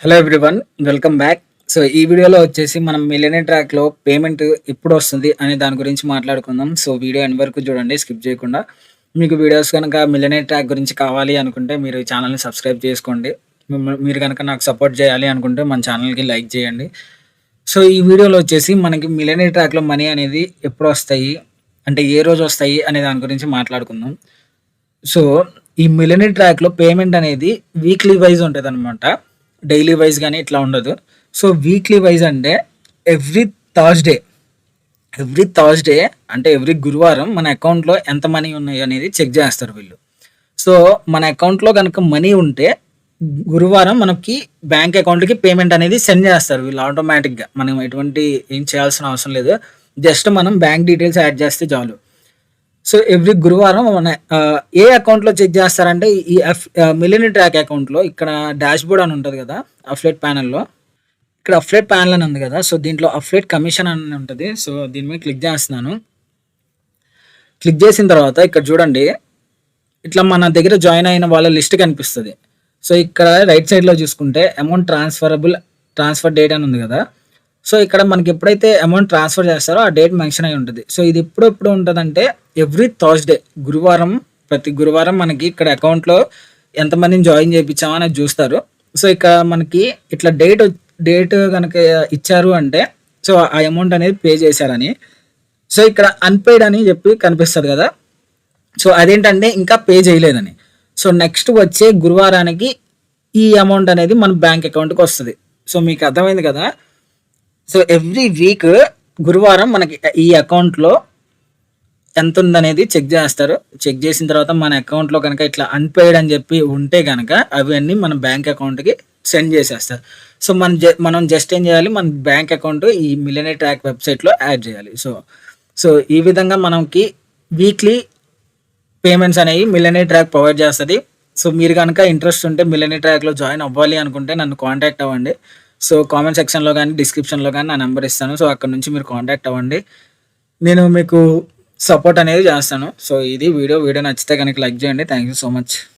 Hello everyone, welcome back. So ఈ వీడియోలో వచ్చేసి మనం మిలియనర్ ట్రాక్‌లో పేమెంట్ ఎప్పుడొస్తుంది అనే దాని గురించి మాట్లాడుకుందాం. సో వీడియో ఎండ్ వరకు చూడండి, స్కిప్ చేయకుండా. మీకు వీడియోస్ గనక మిలియనర్ ట్రాక్ గురించి కావాలి అనుకుంటే మీరు ఈ ఛానల్‌ని సబ్స్క్రైబ్ చేసుకోండి. మీరు గనక నాకు సపోర్ట్ చేయాలి అనుకుంటే మన ఛానల్‌కి లైక్ చేయండి. సో ఈ వీడియోలో వచ్చేసి మనకి మిలియనర్ ట్రాక్‌లో మనీ అనేది ఎప్పుడొస్తాయి, అంటే ఏ రోజొస్తాయి అనే దాని గురించి మాట్లాడుకుందాం. సో ఈ మిలియనర్ ట్రాక్‌లో పేమెంట్ అనేది వీక్లీ వైస్ ఉంటదనమాట. డైలీ వైస్ గాని ఇట్లా ఉండదు. సో వీక్లీ వైస్ అంటే ఎవ్రీ థర్స్‌డే, ఎవ్రీ థర్స్‌డే అంటే ఎవ్రీ గురువారం మన అకౌంట్‌లో ఎంత మనీ ఉన్నాయి అనేది చెక్ చేస్తారు వీళ్ళు. సో మన అకౌంట్‌లో గనుక మనీ ఉంటే గురువారం మనకి బ్యాంక్ అకౌంట్‌కి పేమెంట్ అనేది సెండ్ చేస్తారు వీళ్ళు ఆటోమేటిక్‌గా. మనం ఎటువంటి ఏం చేయాల్సిన అవసరం లేదు. జస్ట్ మనం బ్యాంక్ డీటెయిల్స్ యాడ్ చేస్తే చాలు. సో ఎవ్రీ గురువారం మన ఏ అకౌంట్‌లో చెక్ చేస్తారంటే ఈ మిలియనర్ ట్రాక్ అకౌంట్‌లో ఇక్కడ డాష్‌బోర్డ్ అని ఉంటది కదా! అఫ్లెట్ ప్యానెల్‌లో. ఇక్కడ అఫ్లెట్ ప్యానెల్ అని ఉంది కదా! సో దీంట్లో అఫ్లెట్ కమిషన్ అని ఉంటది. సో దీని మీద క్లిక్ చేస్తున్నాను. క్లిక్ చేసిన తర్వాత ఇక్కడ చూడండి, ఇట్లా మన దగ్గర జాయిన్ అయిన వాళ్ళ లిస్ట్ కనిపిస్తది. సో ఇక్కడ రైట్ సైడ్‌లో చూసుకుంటే అమౌంట్ ట్రాన్స్‌ఫర్ డేట్ అని ఉంది కదా! సో ఇక్కడ మనకి ఎప్పుడైతే అమౌంట్ ట్రాన్స్‌ఫర్ చేస్తారో ఆ డేట్ మెన్షన్ అయ్యి ఉంటది. సో ఇది ఎప్పుడు ఉంటదంటే ఎవ్రీ థర్స్‌డే, ప్రతి గురువారం మనకి ఇక్కడ అకౌంట్‌లో ఎంతమందిని జాయిన్ చేపిచ్చామా అనేది చూస్తారు. సో ఇక్కడ మనకి ఇట్లా డేట్ గనక ఇచ్చారు అంటే సో ఆ అమౌంట్ అనేది పే చేశారని. సో ఇక్కడ అన్‌పెయిడ్ అని చెప్పి కనిపిస్తది కదా! సో అదేంటంటే ఇంకా పే చేయలేదని. సో నెక్స్ట్ వచ్చే గురువారానికి ఈ అమౌంట్ అనేది మన బ్యాంక్ అకౌంట్‌కి వస్తది. సో మీకు అర్థమైంది కదా! సో ఎవ్రీ వీక్ గురువారం మనకి ఈ అకౌంట్‌లో ఎంతుందనేది చెక్ చేస్తారు. చెక్ చేసిన తర్వాత మన అకౌంట్‌లో గనక ఇట్లా అన్‌పెయిడ్ అని చెప్పి ఉంటే గనక అవన్నీ మన బ్యాంక్ అకౌంట్‌కి సెండ్ చేసేస్తారు. సో మనం జస్ట్ ఏం చేయాలి, మన బ్యాంక్ అకౌంట్ ఈ మిలియనర్ ట్రాక్ వెబ్‌సైట్‌లో యాడ్ చేయాలి. సో ఈ విధంగా మనకి వీక్లీ పేమెంట్స్ అనేవి మిలియనర్ ట్రాక్ ప్రొవైడ్ చేస్తది. సో మీరు గనక ఇంట్రెస్ట్ ఉంటే మిలియనర్ ట్రాక్‌లో జాయిన్ అవ్వాలి అనుకుంటే నన్ను కాంటాక్ట్ అవ్వండి. సో కామెంట్ సెక్షన్‌లో గాని, డిస్క్రిప్షన్‌లో గాని నా నంబర్ ఇస్తాను. సో అక్కడి నుంచి మీరు కాంటాక్ట్ అవ్వండి. నేను మీకు సపోర్ట్ అనేది చేస్తాను. సో ఇది వీడియో నచ్చితే గనక లైక్ చేయండి. Thank you so much.